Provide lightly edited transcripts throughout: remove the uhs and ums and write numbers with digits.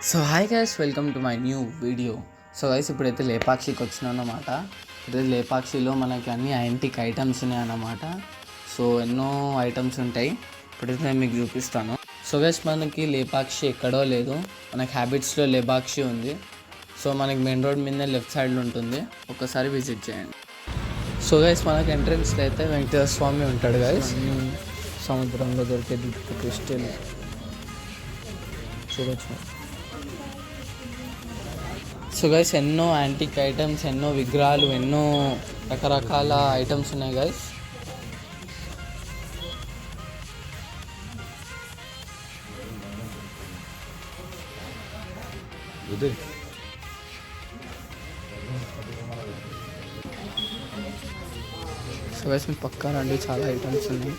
So hi guys, welcome to my new video. So guys, ఇప్పుడైతే లేపాక్షికి వచ్చినాం అన్నమాట. ఇప్పుడైతే లేపాక్షిలో మనకి అన్ని యాంటిక్ ఐటమ్స్ ఉన్నాయన్నమాట. సో ఎన్నో ఐటమ్స్ ఉంటాయి, ఇప్పుడైతే నేను మీకు చూపిస్తాను. సో గైస్, మనకి లేపాక్షి ఎక్కడో లేదు, మనకి హ్యాబిట్స్లో లేపాక్షి ఉంది. సో మనకి మెయిన్ రోడ్ మీద లెఫ్ట్ సైడ్లో ఉంటుంది, ఒకసారి విజిట్ చేయండి. సో గైస్, మనకి ఎంట్రన్స్లో అయితే వెంకటేశ్వర స్వామి ఉంటాడు గైస్. సముద్రంలో దొరికేది క్రిస్టల్ చూడొచ్చు. సో గైస్, ఎన్నో యాంటిక్ ఐటమ్స్, ఎన్నో విగ్రహాలు, ఎన్నో రకరకాల ఐటమ్స్ ఉన్నాయి గైస్. సో గైస్, మీ పక్కన రండి, చాలా ఐటమ్స్ ఉన్నాయి.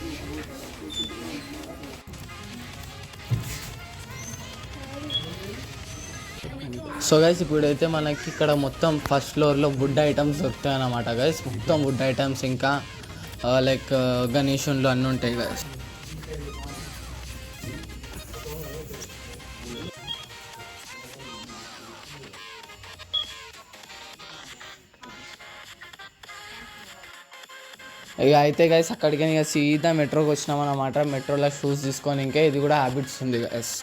సో గైస్, ఇప్పుడైతే మనకి ఇక్కడ మొత్తం ఫస్ట్ ఫ్లోర్లో వుడ్ ఐటమ్స్ దొరుకుతాయి అన్నమాట గైస్. మొత్తం వుడ్ ఐటమ్స్, ఇంకా లైక్ గణేషులు అన్నీ ఉంటాయి గైస్. ఇక అయితే గైస్, అక్కడికి ఇక సీదా మెట్రోకి వచ్చినాం అన్నమాట. మెట్రోలో షూస్ తీసుకొని, ఇంకా ఇది కూడా హ్యాబిట్స్ ఉంది గైస్.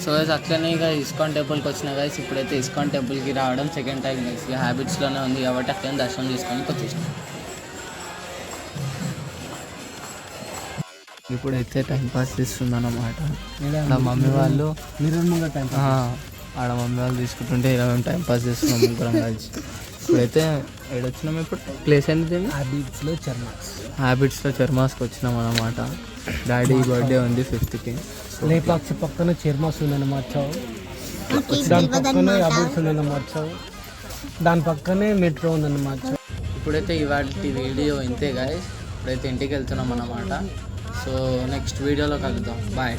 సో గైస్, అట్లనే ఇక ఇస్కాన్ టెంపుల్కి వచ్చిన గైస్. ఇప్పుడైతే ఇస్కాన్ టెంపుల్కి రావడం సెకండ్ టైం గైస్. ఇక హ్యాబిట్స్లోనే ఉంది కాబట్టి అట్లనే దర్శనం తీసుకొని వచ్చేసాం. ఇప్పుడైతే టైంపాస్ చేస్తుంది అన్నమాట. ఆడ మమ్మీ వాళ్ళు ఆడ మమ్మీ వాళ్ళు తీసుకుంటుంటే ఇలా మేము టైంపాస్ చేస్తున్నాం ముగ్గురం కలిసి. ఇప్పుడైతే ఏడొచ్చినాం. ఇప్పుడు ప్లేస్ ఏంటి? హ్యాబిట్స్లో చర్మాస్కి వచ్చినాం అన్నమాట. డాడీ బర్త్డే ఉంది 5th. లేపాక్షి పక్కన చర్మాస్ ఉందని మార్చావు, దాని పక్కనే హ్యాబిట్స్ ఉందని మార్చావు, దాని పక్కనే మెట్రో ఉందని మార్చావు. ఇప్పుడైతే ఇవాళ వీడియో ఇంతే గాయస్. ఇప్పుడైతే ఇంటికి వెళ్తున్నాం అన్నమాట. సో నెక్స్ట్ వీడియోలో కలుద్దాం. బాయ్.